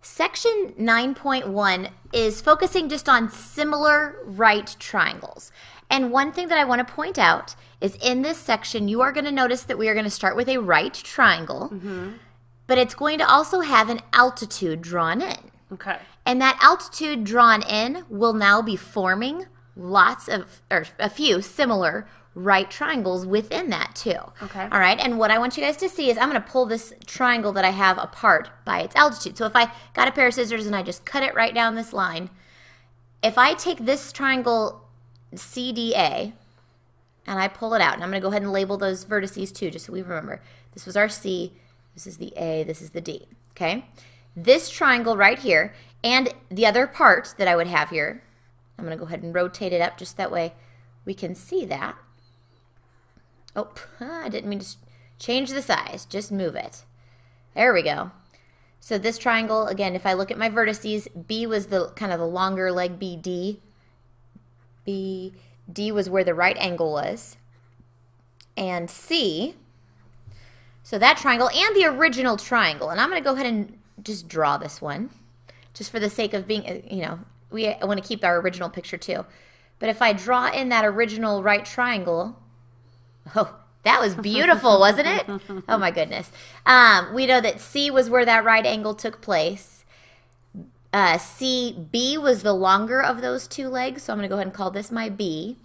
Section 9.1 is focusing just on similar right triangles. And one thing that I want to point out is in this section, you are going to notice that we are going to start with a right triangle, but it's going to also have an altitude drawn in. Okay. And that altitude drawn in will now be forming a few similar right triangles within that too. Okay. All right. And what I want you guys to see is I'm going to pull this triangle that I have apart by its altitude. So if I got a pair of scissors and I just cut it right down this line, if I take this triangle CDA and I pull it out, and I'm going to go ahead and label those vertices too, just so we remember. This was our C, this is the A, this is the D. Okay. This triangle right here and the other part that I would have here, I'm going to go ahead and rotate it up just that way we can see that. Oh, I didn't mean to change the size. Just move it. There we go. So this triangle, again, if I look at my vertices, B was the kind of the longer leg, BD. D was where the right angle was. And C, so that triangle and the original triangle. And I'm going to go ahead and just draw this one, just for the sake of being, I want to keep our original picture too. But if I draw in that original right triangle, oh, that was beautiful, wasn't it? Oh, my goodness. We know that C was where that right angle took place. CB was the longer of those two legs, so I'm going to go ahead and call this my B.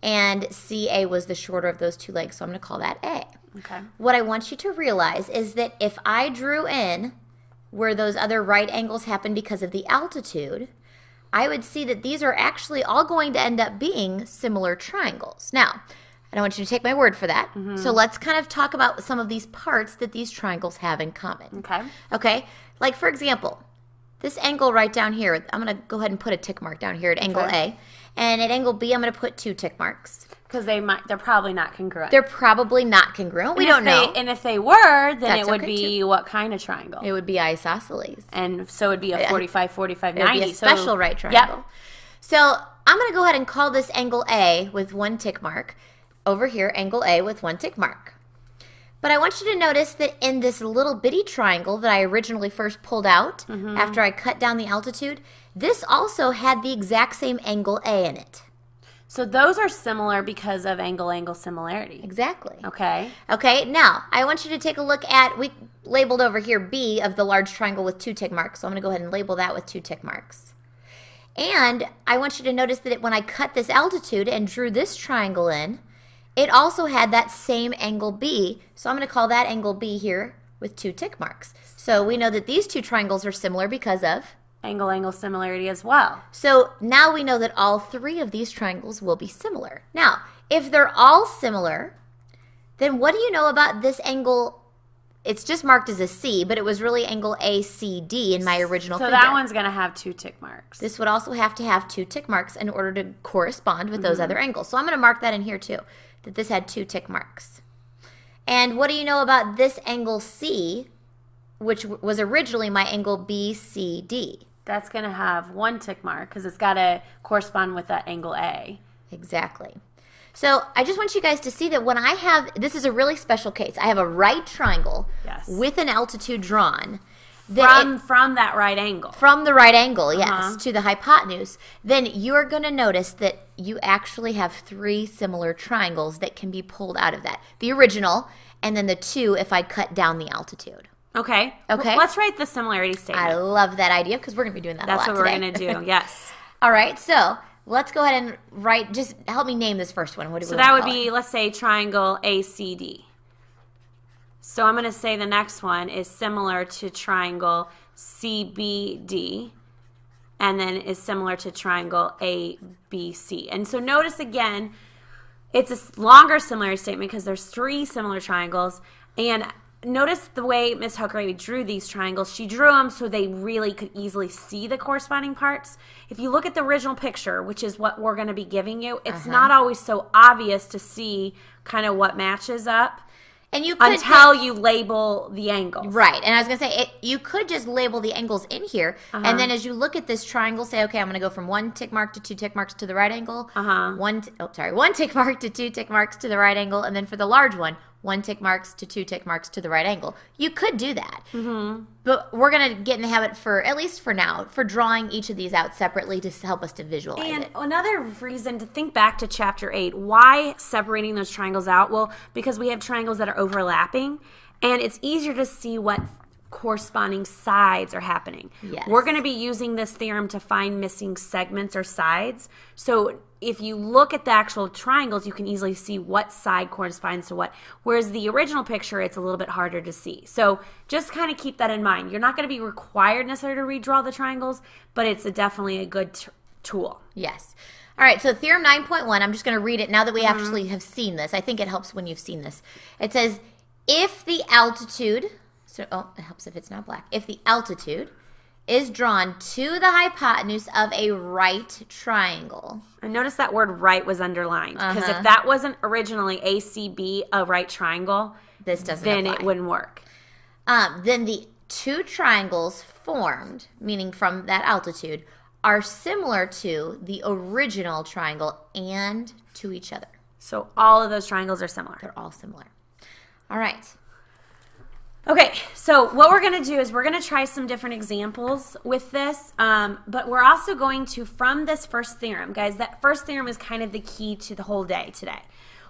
And CA was the shorter of those two legs, so I'm going to call that A. Okay. What I want you to realize is that if I drew in where those other right angles happen because of the altitude, I would see that these are actually all going to end up being similar triangles. Now, I don't want you to take my word for that. So let's kind of talk about some of these parts that these triangles have in common. Okay. Okay? Like, for example, this angle right down here, I'm going to go ahead and put a tick mark down here at angle A. And at angle B, I'm going to put 2 tick marks. Because they're probably not congruent. They're probably not congruent. We don't know. And if they were, then That's it would okay, be too. what kind of triangle? It would be isosceles. And so it would be a 45, 45, It would 90. be a special right triangle. Yep. So I'm going to go ahead and call this angle A with 1 tick mark. Over here, angle A with 1 tick mark. But I want you to notice that in this little bitty triangle that I originally first pulled out after I cut down the altitude, this also had the exact same angle A in it. So those are similar because of angle-angle similarity. Exactly. Okay. Okay, now I want you to take a look at, we labeled over here B of the large triangle with 2 tick marks. So I'm going to go ahead and label that with 2 tick marks. And I want you to notice that when I cut this altitude and drew this triangle in, it also had that same angle B. So I'm going to call that angle B here with 2 tick marks. So we know that these two triangles are similar because of Angle-angle similarity as well. So now we know that all 3 of these triangles will be similar. Now, if they're all similar, then what do you know about this angle? It's just marked as a C, but it was really angle ACD in my original figure. So that one's going to have 2 tick marks. This would also have to have 2 tick marks in order to correspond with those other angles. So I'm going to mark that in here too, that this had 2 tick marks. And what do you know about this angle C, which was originally my angle BCD? That's going to have 1 tick mark because it's got to correspond with that angle A. Exactly. So I just want you guys to see that when I have, this is a really special case. I have a right triangle with an altitude drawn. From that right angle. From the right angle, yes, to the hypotenuse. Then you're going to notice that you actually have 3 similar triangles that can be pulled out of that. The original, and then the 2 if I cut down the altitude. Okay. Okay. Let's write the similarity statement. I love that idea because we're going to be doing that a lot That's what today. we're going to do, yes. All right, so let's go ahead and write, just help me name this first one. What do we So want that to would call be, it? let's say, triangle ACD. So I'm going to say the next one is similar to triangle CBD, and then is similar to triangle ABC. And so notice again, it's a longer similarity statement because there's 3 similar triangles. And notice the way Ms. Hokeray drew these triangles. She drew them so they really could easily see the corresponding parts. If you look at the original picture, which is what we're going to be giving you, it's not always so obvious to see kind of what matches up. And you could until you label the angles. Right. And I was going to say, you could just label the angles in here. And then as you look at this triangle, say, okay, I'm going to go from 1 tick mark to 2 tick marks to the right angle. 1 tick mark to 2 tick marks to the right angle. And then for the large one, 1 tick marks to 2 tick marks to the right angle. You could do that. But we're going to get in the habit for, at least for now, for drawing each of these out separately to help us to visualize And it. another reason to think back to chapter 8, why separating those triangles out? Well, because we have triangles that are overlapping, and it's easier to see what corresponding sides are happening. Yes. We're going to be using this theorem to find missing segments or sides. So if you look at the actual triangles, you can easily see what side corresponds to what. Whereas the original picture, it's a little bit harder to see. So just kind of keep that in mind. You're not going to be required necessarily to redraw the triangles, but it's definitely a good tool. Yes. All right, so theorem 9.1, I'm just going to read it now that we actually have seen this. I think it helps when you've seen this. It says, if the altitude, it helps if it's not black, if the altitude is drawn to the hypotenuse of a right triangle. And notice that word right was underlined, because if that wasn't originally ACB, a right triangle, This doesn't then apply. it wouldn't work. Then the two triangles formed, meaning from that altitude, are similar to the original triangle and to each other. So all of those triangles are similar. They're all similar. All right. Okay, so what we're going to do is we're going to try some different examples with this, but we're also going to, from this first theorem, guys, that first theorem is kind of the key to the whole day today.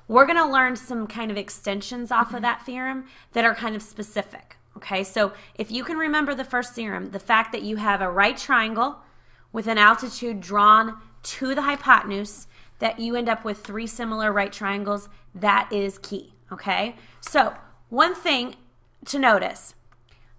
We're going to learn some kind of extensions off of that theorem that are kind of specific, okay? So if you can remember the first theorem, the fact that you have a right triangle with an altitude drawn to the hypotenuse, that you end up with 3 similar right triangles, that is key, okay? So one thing to notice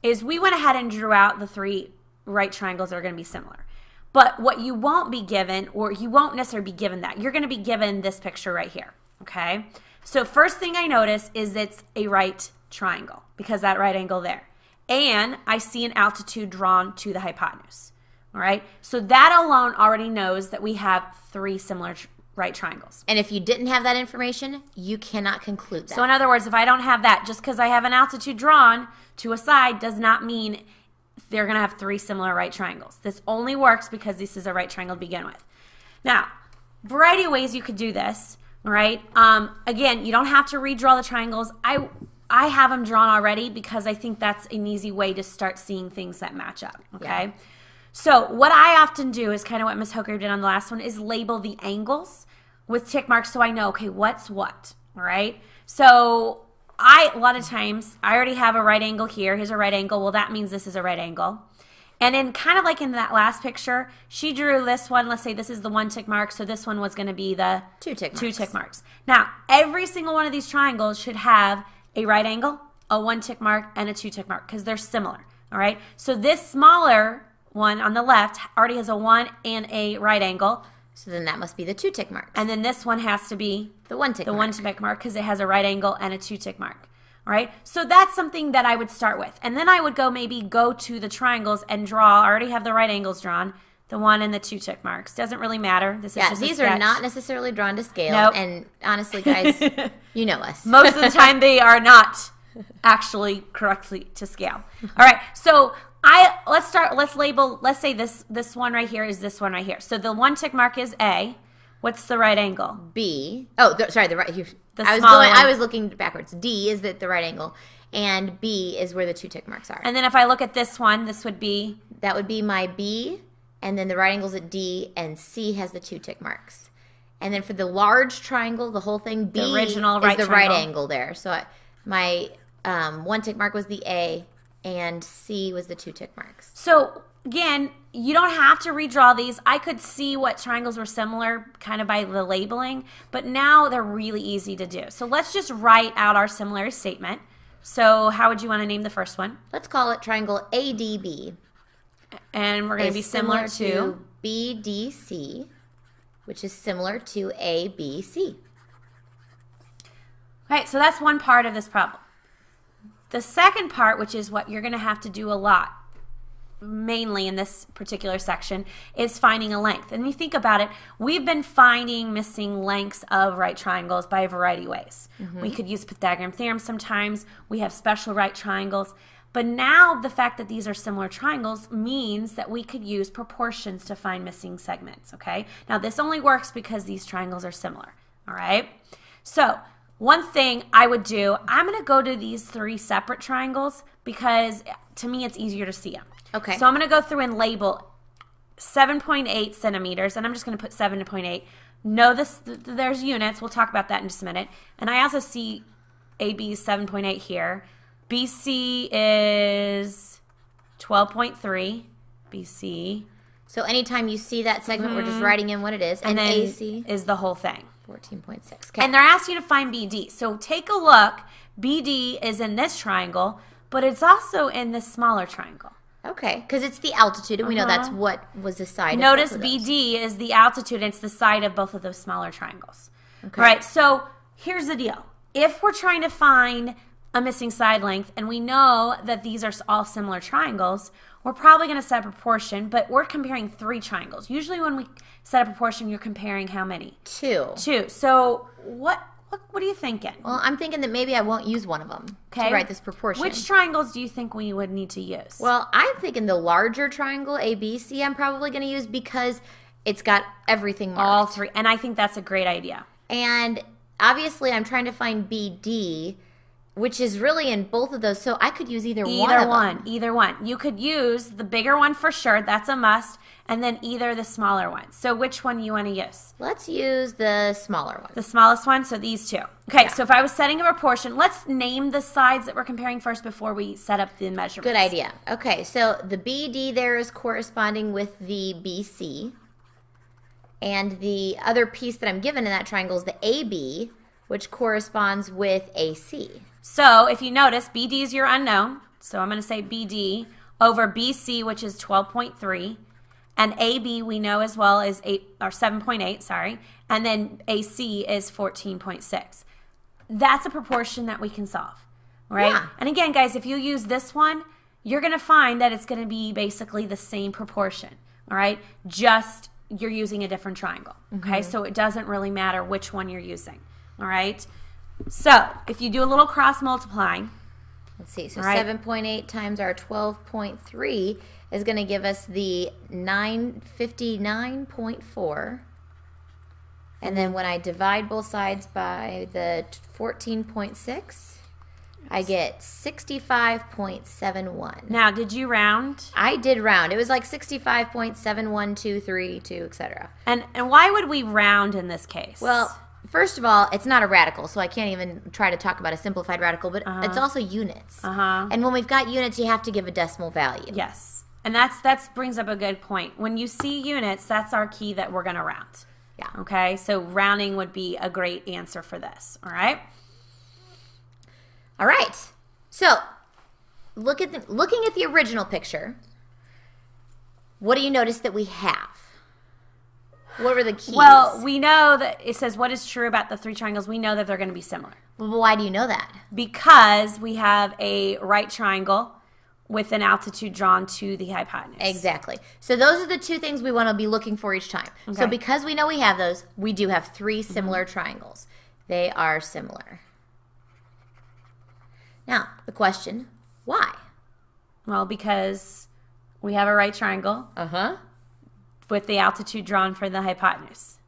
is we went ahead and drew out the 3 right triangles that are going to be similar. But what you won't be given, or you won't necessarily be given that, you're going to be given this picture right here, okay? So first thing I notice is it's a right triangle because that right angle there. And I see an altitude drawn to the hypotenuse, all right? So that alone already knows that we have 3 similar right triangles. And if you didn't have that information, you cannot conclude that. So in other words, if I don't have that, just because I have an altitude drawn to a side does not mean they're going to have 3 similar right triangles. This only works because this is a right triangle to begin with. Now, variety of ways you could do this, all right? Again, you don't have to redraw the triangles. I have them drawn already because I think that's an easy way to start seeing things that match up, okay? Yeah. So what I often do is kind of what Ms. Hooker did on the last one is label the angles with tick marks so I know, okay, what's what, all right? So a lot of times, I already have a right angle here. Here's a right angle. Well, that means this is a right angle. And then kind of like in that last picture, she drew this one. Let's say this is the 1 tick mark, so this one was going to be the 2 tick marks. 2 tick marks. Now, every single one of these triangles should have a right angle, a 1 tick mark, and a 2 tick mark because they're similar, all right? So this smaller one on the left already has a 1 and a right angle. So then that must be the 2 tick marks. And then this one has to be the 1 tick the mark. 1 tick mark because it has a right angle and a 2 tick mark. All right. So that's something that I would start with. And then I would go to the triangles and draw. I already have the right angles drawn, the 1 and the 2 tick marks. Doesn't really matter. This is just these a are sketch. not necessarily drawn to scale. Nope. And honestly, guys, you know us. Most of the time they are not actually correctly to scale. All right. So let's label, let's say this one right here is this one right here. So the 1 tick mark is A. What's the right angle? B. Oh, sorry, the right. The I was smaller one. I was looking backwards. D is the right angle, and B is where the 2 tick marks are. And then if I look at this one, this would be That would be my B, and then the right angle's at D, and C has the 2 tick marks. And then for the large triangle, the whole thing, B The original is right the triangle. right angle there. So my 1 tick mark was the A, and C was the 2 tick marks. So again, you don't have to redraw these. I could see what triangles were similar kind of by the labeling, but now they're really easy to do. So let's just write out our similarity statement. So how would you want to name the first one? Let's call it triangle ADB. And we're going to be similar to BDC, which is similar to ABC. Okay, so that's one part of this problem. The second part, which is what you're going to have to do a lot, mainly in this particular section, is finding a length. And when you think about it, we've been finding missing lengths of right triangles by a variety of ways. We could use Pythagorean theorem sometimes. We have special right triangles. But now the fact that these are similar triangles means that we could use proportions to find missing segments, okay? Now this only works because these triangles are similar, all right? So one thing I would do, I'm going to go to these 3 separate triangles because to me it's easier to see them. Okay. So I'm going to go through and label 7.8 centimeters, and I'm just going to put 7.8. Know this, there's units. We'll talk about that in just a minute. And I also see AB's 7.8 here. BC is 12.3. BC. So anytime you see that segment, we're just writing in what it is. And then AC is the whole thing. 14.6. Okay. And they're asking you to find BD. So take a look. BD is in this triangle, but it's also in this smaller triangle. Okay, because it's the altitude, and we know that's what was the side Notice of both of those. BD is the altitude, and it's the side of both of those smaller triangles. Okay. All right, so here's the deal. If we're trying to find a missing side length, and we know that these are all similar triangles, we're probably going to set a proportion, but we're comparing 3 triangles. Usually when we set a proportion, you're comparing how many? 2. 2. So what are you thinking? Well, I'm thinking that maybe I won't use one of them to write this proportion. Which triangles do you think we would need to use? Well, I'm thinking the larger triangle, ABC, I'm probably going to use because it's got everything marked. All 3. And I think that's a great idea. And obviously, I'm trying to find BD, which is really in both of those. So I could use either one. Either one. You could use the bigger one for sure. That's a must. And then either the smaller one. So which one you want to use? Let's use the smaller one. The smallest one, so these 2. Okay, So if I was setting a proportion, let's name the sides that we're comparing first before we set up the measurements. Good idea. Okay, so the BD there is corresponding with the BC. And the other piece that I'm given in that triangle is the AB, which corresponds with AC. So if you notice, BD is your unknown. So I'm going to say BD over BC, which is 12.3. And AB we know as well is 7.8, sorry. And then AC is 14.6. That's a proportion that we can solve, right? Yeah. And again, guys, if you use this one, you're going to find that it's going to be basically the same proportion, all right? Just you're using a different triangle, okay? So it doesn't really matter which one you're using, all right? So if you do a little cross multiplying. Let's see. So right. 7.8 times our 12.3 is going to give us the 959.4. And then when I divide both sides by the 14.6, I get 65.71. Now, did you round? I did round. It was like 65.71232, etc. And why would we round in this case? Well, first of all, it's not a radical, so I can't even try to talk about a simplified radical, but it's also units. And when we've got units, you have to give a decimal value. Yes. And that brings up a good point. When you see units, that's our key that we're going to round. Yeah. Okay? So rounding would be a great answer for this. All right? All right. So, looking at the original picture, what do you notice that we have? What were the keys? Well, we know that it says what is true about the 3 triangles. We know that they're going to be similar. Well, why do you know that? Because we have a right triangle with an altitude drawn to the hypotenuse. Exactly. So those are the 2 things we want to be looking for each time. Okay. So because we know we have those, we do have 3 similar triangles. They are similar. Now, the question, why? Well, because we have a right triangle with the altitude drawn for the hypotenuse.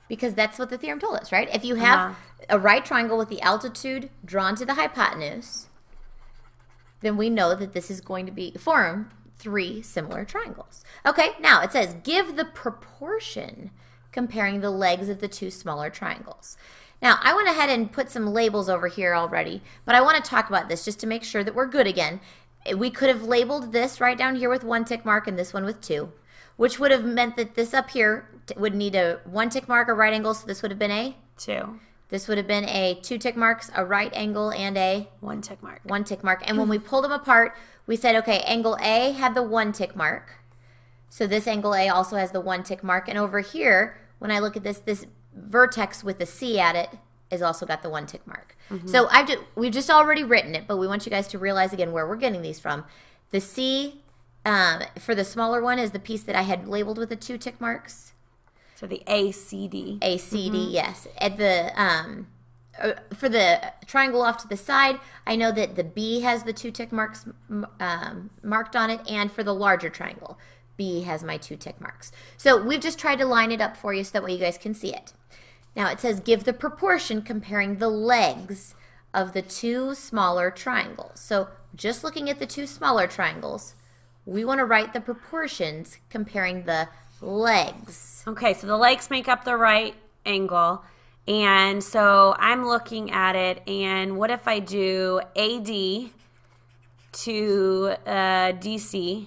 Because that's what the theorem told us, right? If you have a right triangle with the altitude drawn to the hypotenuse, then we know that this is going to form 3 similar triangles. Okay, now it says, give the proportion comparing the legs of the 2 smaller triangles. Now, I went ahead and put some labels over here already, but I want to talk about this just to make sure that we're good again. We could have labeled this right down here with 1 tick mark and this one with 2, which would have meant that this up here would need a 1 tick mark, a right angle, so this would have been a 2. This would have been a 2 tick marks, a right angle, and a 1 tick mark. 1 tick mark. And when we pulled them apart, we said, okay, angle A had the 1 tick mark. So this angle A also has the 1 tick mark. And over here, when I look at this vertex with the C at it has also got the 1 tick mark. So we've just already written it, but we want you guys to realize again where we're getting these from. The C for the smaller one is the piece that I had labeled with the 2 tick marks. So the ACD. ACD, yes. At the for the triangle off to the side, I know that the B has the 2 tick marks marked on it, and for the larger triangle, B has my 2 tick marks. So we've just tried to line it up for you so that way you guys can see it. Now it says give the proportion comparing the legs of the 2 smaller triangles. So just looking at the 2 smaller triangles, we want to write the proportions comparing the legs. Okay, so the legs make up the right angle. And so I'm looking at it, and what if I do AD to DC?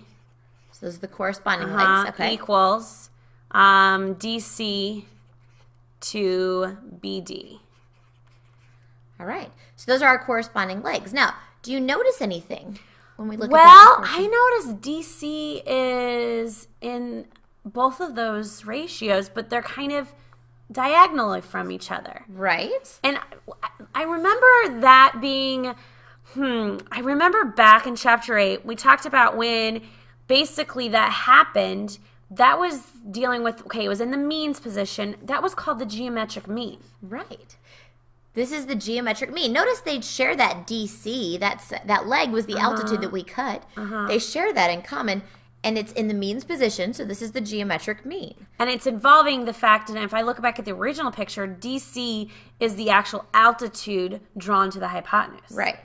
So those are the corresponding legs. Okay. Equals DC to BD. All right. So those are our corresponding legs. Now, do you notice anything when we look at that Well, proportion? I noticed DC is in both of those ratios, but they're kind of diagonally from each other. Right. And I remember that being, I remember back in chapter 8, we talked about when basically that happened, that was dealing with, okay, it was in the means position. That was called the geometric mean. Right. This is the geometric mean. Notice they share that DC. That leg was the altitude that we cut. They share that in common, and it's in the means position, so this is the geometric mean. And it's involving the fact, and if I look back at the original picture, DC is the actual altitude drawn to the hypotenuse. Right.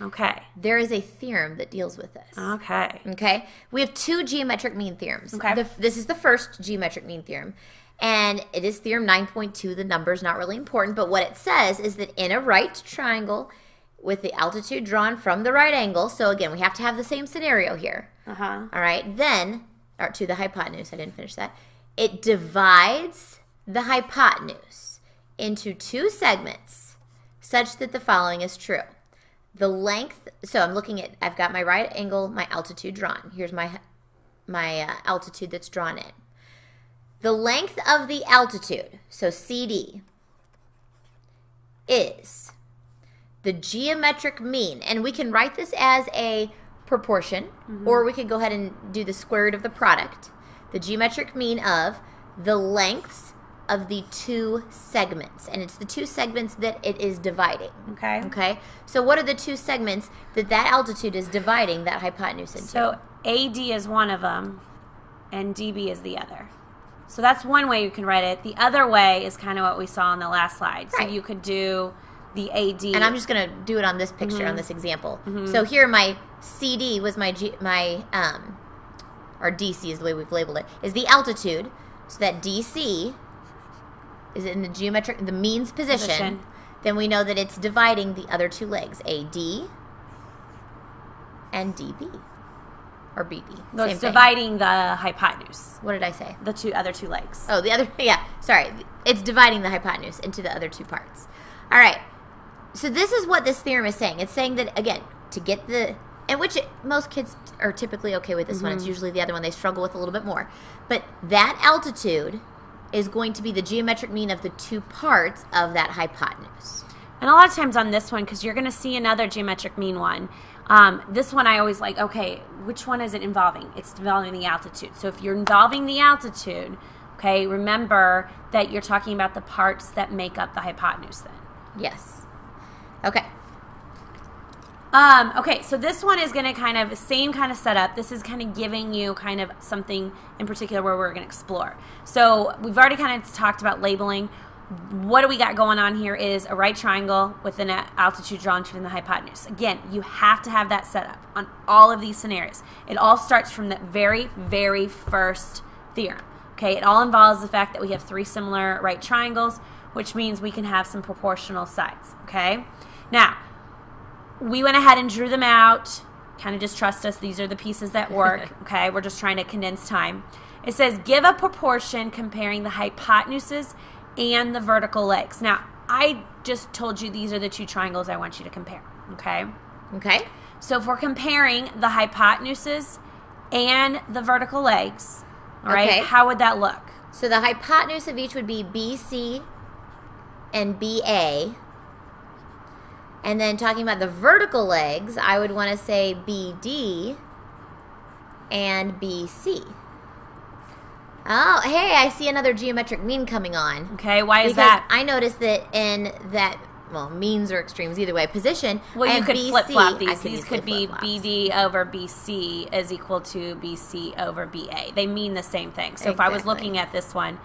Okay. There is a theorem that deals with this. Okay. Okay? We have 2 geometric mean theorems. Okay. This is the first geometric mean theorem. And it is theorem 9.2. The number's not really important, but what it says is that in a right triangle with the altitude drawn from the right angle, so again, we have to have the same scenario here. Uh-huh. All right, then, or to the hypotenuse, I didn't finish that. It divides the hypotenuse into 2 segments such that the following is true. The length, so I'm looking at, I've got my right angle, my altitude drawn. Here's my altitude that's drawn in. The length of the altitude, so CD, is the geometric mean. And we can write this as a proportion, or we could go ahead and do the square root of the product. The geometric mean of the lengths of the 2 segments. And it's the 2 segments that it is dividing. Okay. Okay? So what are the 2 segments that altitude is dividing that hypotenuse into? So AD is one of them, and DB is the other. So that's one way you can write it. The other way is kind of what we saw on the last slide. Right. So you could do the AD. And I'm just going to do it on this picture, on this example. So here my CD was my or DC is the way we've labeled it, is the altitude. So that DC is in the means position. Then we know that it's dividing the other 2 legs, AD and DB. Or BB. No, Same it's thing. dividing the hypotenuse. What did I say? The other two legs. Oh, the other, yeah, sorry. It's dividing the hypotenuse into the other 2 parts. All right. So this is what this theorem is saying. It's saying that, again, to get most kids are typically okay with this one. It's usually the other one they struggle with a little bit more. But that altitude is going to be the geometric mean of the 2 parts of that hypotenuse. And a lot of times on this one, because you're going to see another geometric mean one, this one I always like, okay, which one is it involving? It's involving the altitude. So if you're involving the altitude, okay, remember that you're talking about the parts that make up the hypotenuse then. Yes. Okay. Okay, so this one is going to kind of, same kind of setup. This is kind of giving you kind of something in particular where we're going to explore. So we've already kind of talked about labeling. What do we got going on here is a right triangle with an altitude drawn from the hypotenuse. Again, you have to have that set up on all of these scenarios. It all starts from the very, very first theorem. Okay, it all involves the fact that we have 3 similar right triangles, which means we can have some proportional sides. Okay, now we went ahead and drew them out. Kind of just trust us. These are the pieces that work. Okay, we're just trying to condense time. It says give a proportion comparing the hypotenuses and the vertical legs. Now, I just told you these are the 2 triangles I want you to compare, okay? Okay. So if we're comparing the hypotenuses and the vertical legs, all right, Okay. how would that look? So the hypotenuse of each would be BC and BA. And then talking about the vertical legs, I would want to say BD and BC. Oh, hey, I see another geometric mean coming on. Okay, why is Because that? I noticed that in that well, means or extremes, either way. Position. Well, I you have could BC. flip-flop these. I could These easily could be flip-flop. BD over BC is equal to BC over BA. They mean the same thing. So if I was Exactly. looking at this one,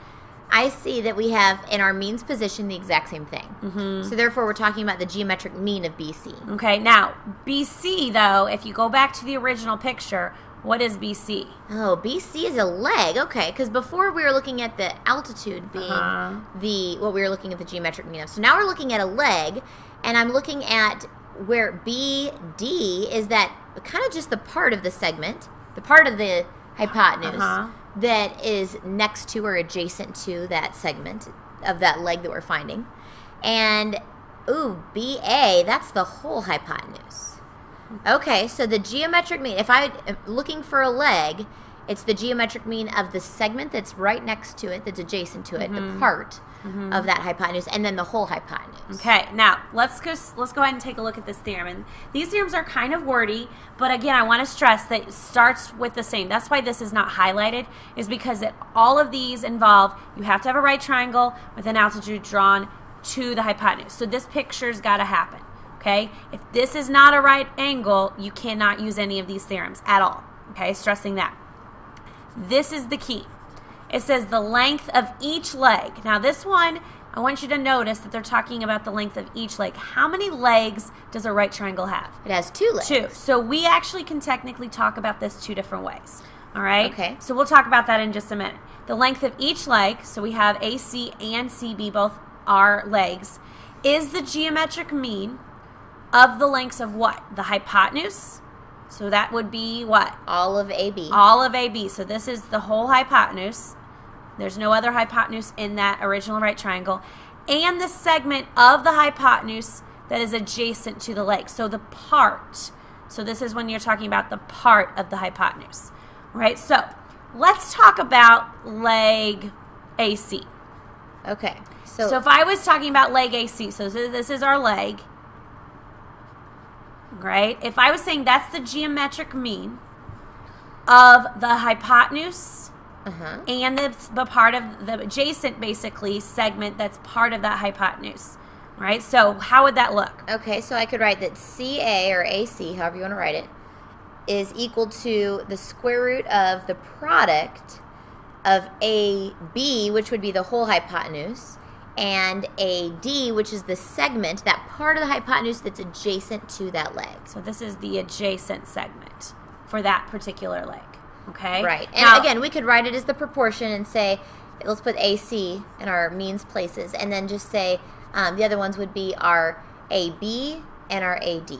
I see that we have in our means position the exact same thing. So therefore, we're talking about the geometric mean of BC. okay, now BC, though, if you go back to the original picture, what is BC? Oh, BC is a leg. Okay, because before we were looking at the altitude being what we were looking at the geometric mean of. So now we're looking at a leg, and I'm looking at where BD is that kind of just the part of the segment, the part of the hypotenuse that is next to or adjacent to that segment of that leg that we're finding. And, ooh, BA, that's the whole hypotenuse. Okay, so the geometric mean, if I am looking for a leg, it's the geometric mean of the segment that's right next to it, that's adjacent to it, the part of that hypotenuse, and then the whole hypotenuse. Okay, now let's go ahead and take a look at this theorem. And these theorems are kind of wordy, but again, I want to stress that it starts with the same. That's why this is not highlighted, is because all of these involve, you have to have a right triangle with an altitude drawn to the hypotenuse. So this picture's got to happen. Okay, if this is not a right angle, you cannot use any of these theorems at all. Okay, stressing that. This is the key. It says the length of each leg. Now this one, I want you to notice that they're talking about the length of each leg. How many legs does a right triangle have? It has 2 legs. 2. So we actually can technically talk about this 2 different ways. All right? Okay. So we'll talk about that in just a minute. The length of each leg, so we have AC and CB, both are legs, is the geometric mean of the lengths of what? The hypotenuse. So that would be what? All of AB. All of AB. So this is the whole hypotenuse. There's no other hypotenuse in that original right triangle. And the segment of the hypotenuse that is adjacent to the leg. So the part. So this is when you're talking about the part of the hypotenuse. Right? So let's talk about leg AC. Okay. So if I was talking about leg AC, so this is our leg. Right? If I was saying that's the geometric mean of the hypotenuse and the part of the adjacent, basically, segment that's part of that hypotenuse. Right? So how would that look? Okay, so I could write that CA or AC, however you want to write it, is equal to the square root of the product of AB, which would be the whole hypotenuse, and AD, which is the segment, that part of the hypotenuse that's adjacent to that leg. So this is the adjacent segment for that particular leg. Okay? Right. And now, again, we could write it as the proportion and say, let's put AC in our means places, and then just say the other ones would be our AB and our AD.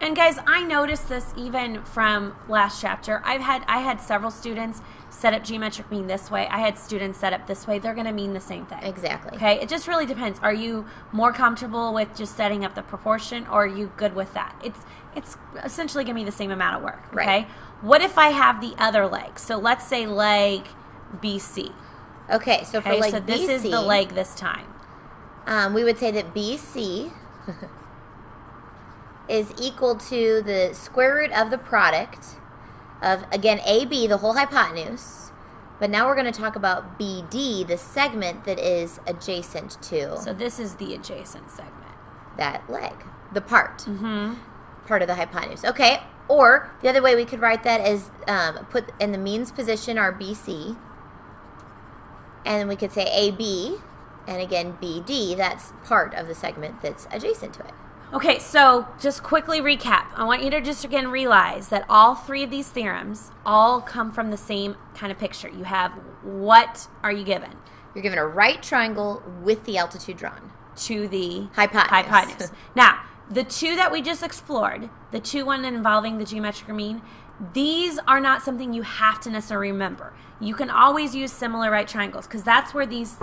and guys, I noticed this even from last chapter. I had several students set up geometric mean this way. I had students set up this way. They're going to mean the same thing. Exactly. Okay? It just really depends. Are you more comfortable with just setting up the proportion, or are you good with that? It's essentially going to be the same amount of work. Okay? Right. What if I have the other leg? So let's say leg BC. Okay, so for Okay, leg so this BC, is the leg this time. we would say that BC is equal to the square root of the product of, again, AB, the whole hypotenuse. But now we're going to talk about BD, the segment that is adjacent to So this is the adjacent segment. that leg, the part of the hypotenuse. Okay, or the other way we could write that is put in the means position our BC, and then we could say AB, and again BD, that's part of the segment that's adjacent to it. Okay, so just quickly recap. I want you to just again realize that all 3 of these theorems all come from the same kind of picture. You have, what are you given? You're given a right triangle with the altitude drawn. To the Hypotenuse. Now, the 2 that we just explored, the 2 one involving the geometric mean, these are not something you have to necessarily remember. You can always use similar right triangles, because that's where these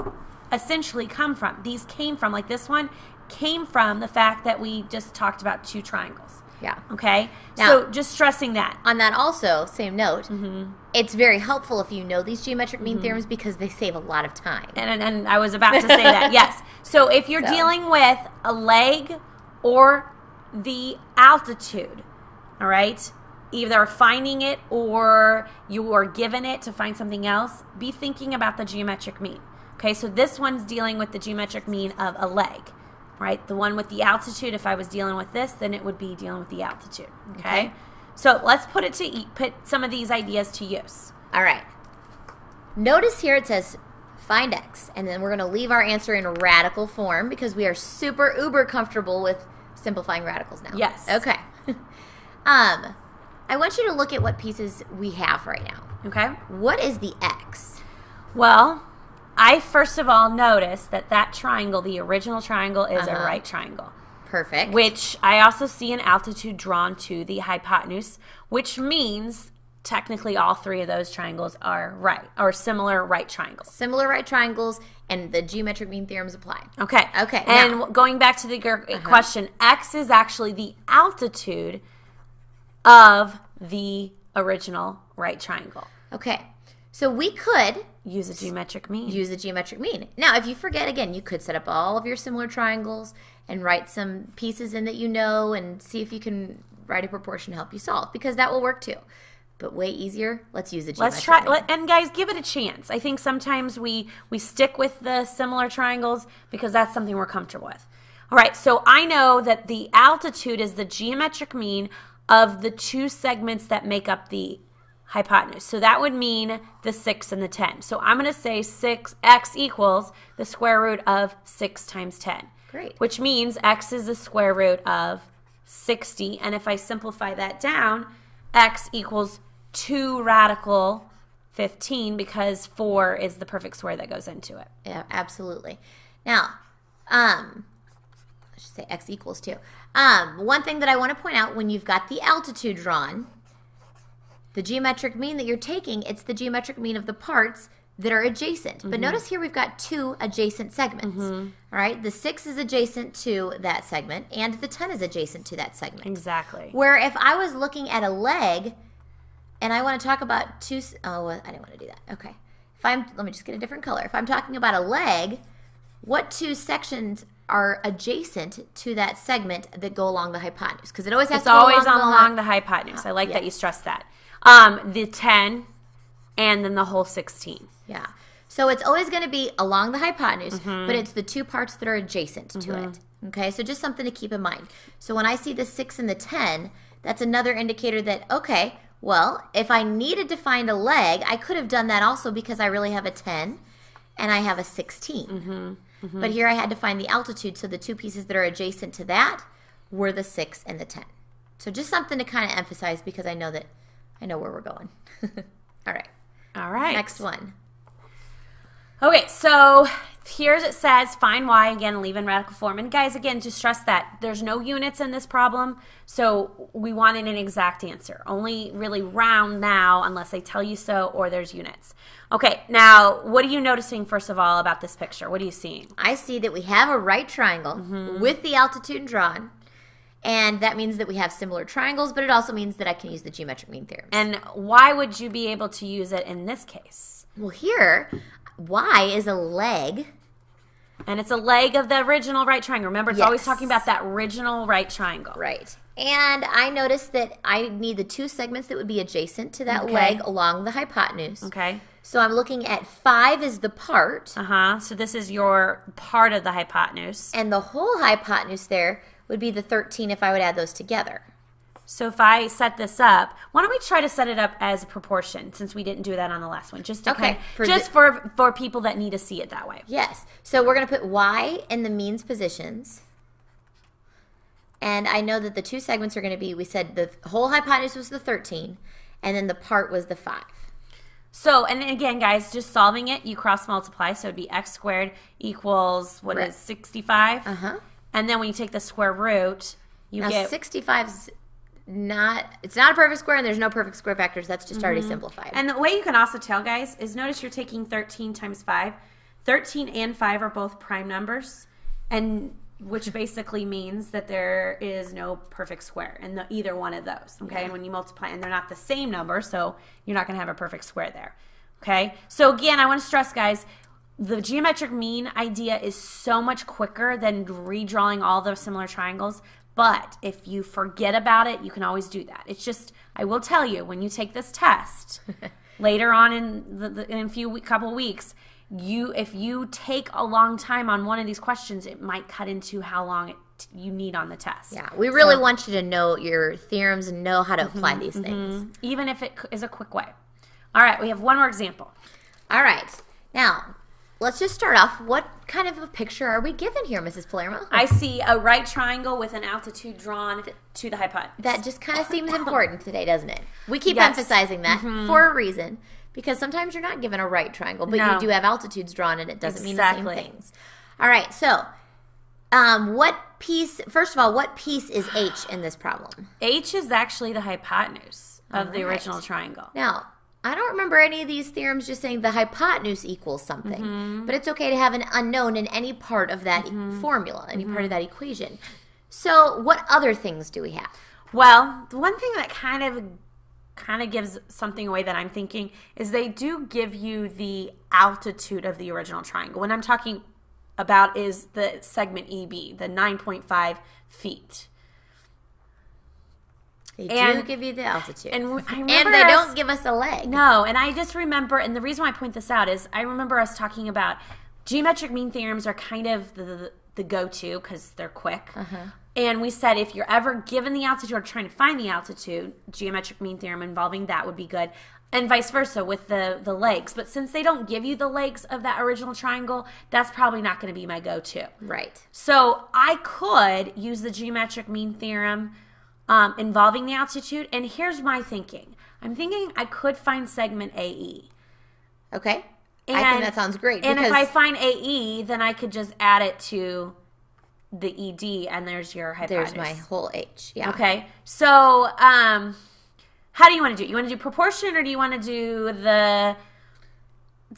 essentially come from. These came from, like this one, came from the fact that we just talked about 2 triangles. Yeah. Okay? Now, so just stressing that. On that also, same note, it's very helpful if you know these geometric mean theorems because they save a lot of time. And I was about to say that, yes. So if you're dealing with a leg or the altitude, all right, either finding it or you are given it to find something else, be thinking about the geometric mean. Okay, so this one's dealing with the geometric mean of a leg. right? The one with the altitude, if I was dealing with this, then it would be dealing with the altitude, okay? So let's put some of these ideas to use. All right. Notice here it says find x, and then we're going to leave our answer in radical form because we are super uber comfortable with simplifying radicals now. Yes. Okay. I want you to look at what pieces we have right now. Okay. What is the x? Well, I first of all notice that triangle, the original triangle, is a right triangle. Perfect. Which I also see an altitude drawn to the hypotenuse, which means technically all three of those triangles are right, or similar right triangles. Similar right triangles, and the geometric mean theorems apply. Okay. Okay. And going back to the question, x is actually the altitude of the original right triangle. Okay. So we could use a geometric mean. Use the geometric mean. Now, if you forget, again, you could set up all of your similar triangles and write some pieces in that you know and see if you can write a proportion to help you solve, because that will work too. But way easier, let's use the geometric mean. And guys, give it a chance. I think sometimes we stick with the similar triangles because that's something we're comfortable with. All right, so I know that the altitude is the geometric mean of the two segments that make up the hypotenuse. So that would mean the 6 and the 10. So I'm going to say x equals the square root of 6 times 10. Great. Which means x is the square root of 60. And if I simplify that down, x equals 2 radical 15 because 4 is the perfect square that goes into it. Yeah, absolutely. Now, I should say x equals 2. One thing that I want to point out, when you've got the altitude drawn, the geometric mean that you're taking, it's the geometric mean of the parts that are adjacent. But notice here we've got 2 adjacent segments. All right, the 6 is adjacent to that segment, and the 10 is adjacent to that segment. Exactly. Where if I was looking at a leg, and I want to talk about two, oh, I didn't want to do that. Okay. Let me just get a different color. If I'm talking about a leg, what 2 sections are adjacent to that segment that go along the hypotenuse? Because it always has to go along the hypotenuse. I like that you stressed that. The 10 and then the whole 16. Yeah. So it's always going to be along the hypotenuse, but it's the 2 parts that are adjacent to it. Okay, so just something to keep in mind. So when I see the 6 and the 10, that's another indicator that, okay, well, if I needed to find a leg, I could have done that also because I really have a 10 and I have a 16. But here I had to find the altitude, so the 2 pieces that are adjacent to that were the 6 and the 10. So just something to kind of emphasize because I know where we're going. All right. All right. Next one. Okay, so here's it says find y, again, leave in radical form. And guys, again, to stress that there's no units in this problem, so we wanted an exact answer. Only really round now unless they tell you so or there's units. Okay, now what are you noticing first of all about this picture? What are you seeing? I see that we have a right triangle with the altitude drawn. And that means that we have similar triangles, but it also means that I can use the geometric mean theorems. And why would you be able to use it in this case? Well, here, y is a leg. And it's a leg of the original right triangle. Remember, it's always talking about that original right triangle. Right. And I noticed that I need the 2 segments that would be adjacent to that leg along the hypotenuse. Okay. So I'm looking at 5 is the part. So this is your part of the hypotenuse. And the whole hypotenuse there would be the 13 if I would add those together. So if I set this up, why don't we try to set it up as a proportion since we didn't do that on the last one? Just to for people that need to see it that way. Yes. So we're going to put y in the means positions. And I know that the 2 segments are going to be, we said the whole hypotenuse was the 13, and then the part was the 5. So, and again, guys, just solving it, you cross multiply. So it would be x squared equals, is 65? And then when you take the square root, you get 65's it's not a perfect square, and there's no perfect square factors. That's just already simplified. And the way you can also tell, guys, is notice you're taking 13 times 5. 13 and 5 are both prime numbers, and which basically means that there is no perfect square in either one of those. Okay, and when you multiply, and they're not the same number, so you're not going to have a perfect square there. Okay, so again, I want to stress, guys, the geometric mean idea is so much quicker than redrawing all those similar triangles. But if you forget about it, you can always do that. It's just, I will tell you, when you take this test later on in a couple weeks, if you take a long time on one of these questions, it might cut into how long you need on the test. Yeah, we really want you to know your theorems and know how to apply these things. Even if it is a quick way. All right, we have one more example. All right. Now, let's just start off. What kind of a picture are we given here, Mrs. Palermo? I see a right triangle with an altitude drawn to the hypotenuse. That just kind of seems important today, doesn't it? We keep emphasizing that for a reason, because sometimes you're not given a right triangle, but you do have altitudes drawn, and it doesn't mean the same things. All right, so first of all, what piece is H in this problem? H is actually the hypotenuse of the original triangle. Now, I don't remember any of these theorems just saying the hypotenuse equals something, but it's okay to have an unknown in any part of that formula, any part of that equation. So what other things do we have? Well, the one thing that kind of gives something away that I'm thinking is they do give you the altitude of the original triangle. What I'm talking about is the segment EB, the 9.5 feet. They do give you the altitude. And they don't give us a leg. No, and I just remember, and the reason why I point this out is I remember us talking about geometric mean theorems are kind of the go-to because they're quick. And we said if you're ever given the altitude or trying to find the altitude, geometric mean theorem involving that would be good. And vice versa with the legs. But since they don't give you the legs of that original triangle, that's probably not going to be my go-to. Right. So I could use the geometric mean theorem involving the altitude. And here's my thinking. I'm thinking I could find segment AE. Okay. I think that sounds great. And if I find AE, then I could just add it to the ED, and there's your hypotenuse. There's my whole H. Yeah. Okay. So how do you want to do it? You want to do proportion, or do you want to do the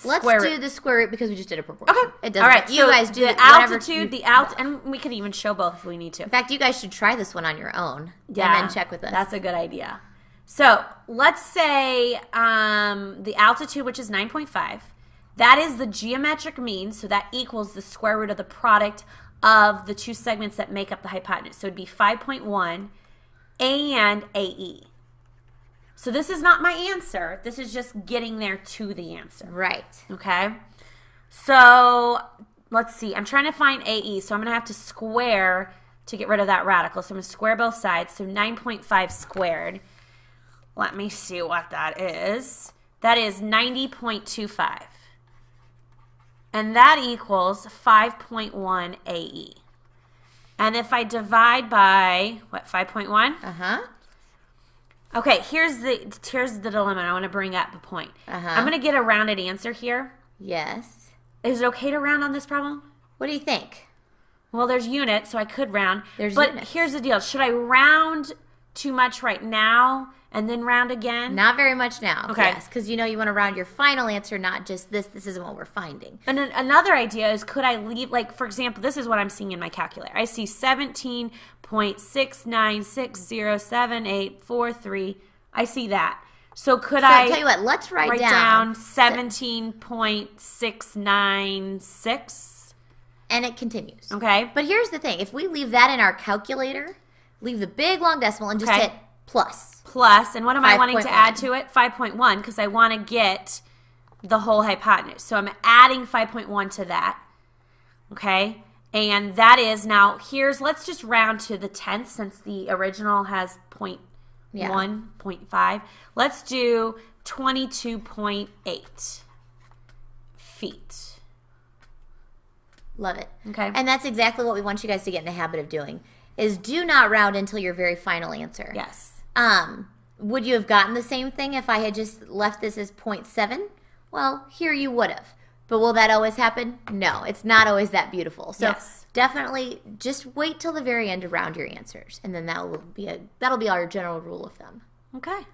Let's do the square root because we just did a proportion. Okay. It doesn't. All right. You guys do the altitude, and we could even show both if we need to. In fact, you guys should try this one on your own. Yeah. And then check with us. That's a good idea. So let's say the altitude, which is 9.5, that is the geometric mean, so that equals the square root of the product of the two segments that make up the hypotenuse. So it would be 5.1 and AE. So this is not my answer. This is just getting there to the answer. Right. Okay? So let's see. I'm trying to find AE, so I'm going to have to square to get rid of that radical. So I'm going to square both sides. So 9.5 squared. Let me see what that is. That is 90.25. And that equals 5.1 AE. And if I divide by, 5.1? Uh-huh. Okay, here's the dilemma. I want to bring up the point. I'm going to get a rounded answer here. Yes. Is it okay to round on this problem? What do you think? Well, there's units, so I could round. There's but units. Here's the deal. Should I round too much right now and then round again? Not very much now. Okay. Yes, because you want to round your final answer, not just this. This isn't what we're finding. And then another idea is, could I leave, like, for example, this is what I'm seeing in my calculator. I see 17.69607.843. I see that. So could I tell you what, let's write down 17.696? And it continues. Okay. But here's the thing. If we leave that in our calculator, leave the big long decimal and just hit plus. Plus, and what am I wanting to 5.1. add to it? 5.1, because I want to get the whole hypotenuse. So I'm adding 5.1 to that. Okay? And that is, now, let's just round to the 10th since the original has 0.1, 0.5. Let's do 22.8 feet. Love it. Okay. And that's exactly what we want you guys to get in the habit of doing, is do not round until your very final answer. Yes. Would you have gotten the same thing if I had just left this as 0.7? Well, here you would have. But will that always happen? No, it's not always that beautiful. So definitely just wait till the very end to round your answers, and then that'll be our general rule of thumb. Okay.